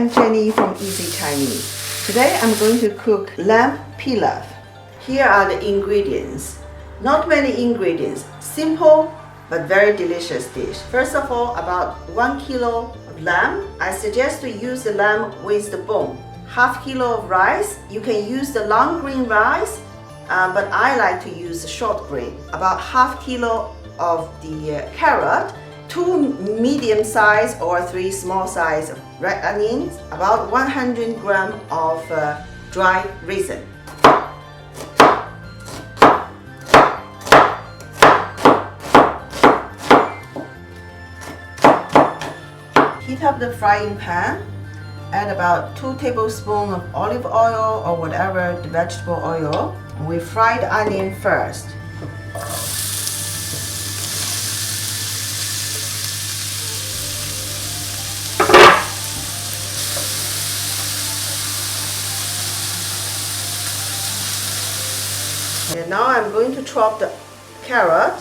I'm Jenny from Easy Chinese. Today I'm going to cook lamb pilaf. Here are the ingredients. Not many ingredients, simple but very delicious dish. First of all, about 1 kilo of lamb. I suggest to use the lamb with the bone. Half kilo of rice. You can use the long grain rice, but I like to use the short grain. About half kilo of the carrot. 2 medium size or 3 small size of red onions, about 100 grams of dried raisin. Heat up the frying pan, add about 2 tablespoons of olive oil or whatever the vegetable oil. We fry the onion first. And now I'm going to chop the carrot.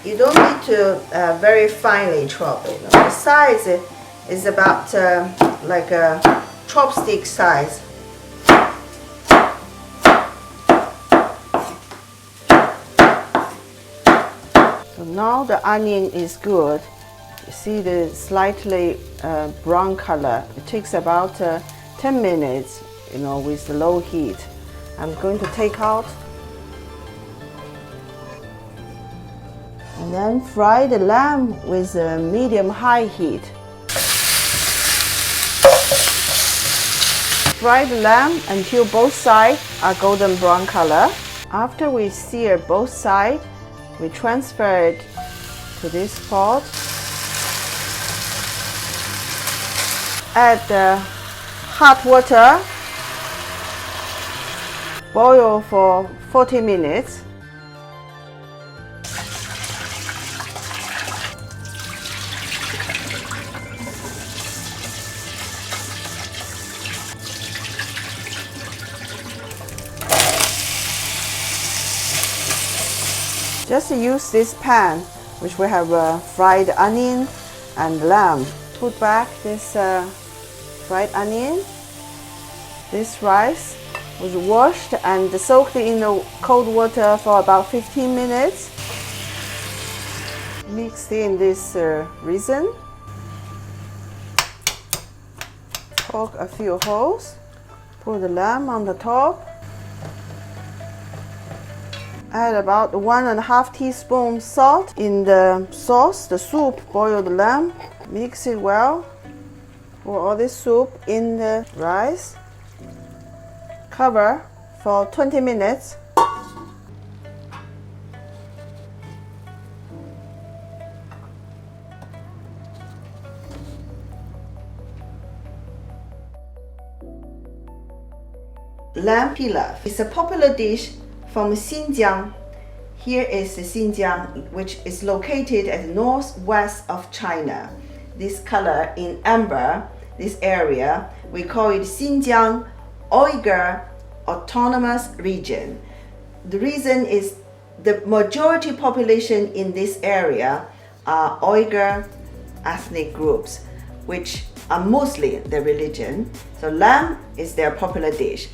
You don't need to very finely chop it. The size is about like a chopstick size. So now the onion is good. You see the slightly brown color. It takes about 10 minutes, with the low heat. I'm going to take out. And then fry the lamb with a medium-high heat. Fry the lamb until both sides are golden brown color. After we sear both sides, we transfer it to this pot. Add the hot water. Boil for 40 minutes. Just use this pan, which we have fried onion and lamb. Put back this fried onion. This rice was washed and soaked in the cold water for about 15 minutes. Mix in this raisin. Poke a few holes. Put the lamb on the top. Add about 1.5 teaspoons salt in the sauce, the soup. Boil the lamb, mix it well. Pour all this soup in the rice. Cover for 20 minutes. Lamb pilaf is a popular dish from Xinjiang. Here is Xinjiang, which is located at the northwest of China. This color in amber, this area, we call it Xinjiang Uyghur Autonomous Region. The reason is the majority population in this area are Uyghur ethnic groups, which are mostly their religion. So lamb is their popular dish.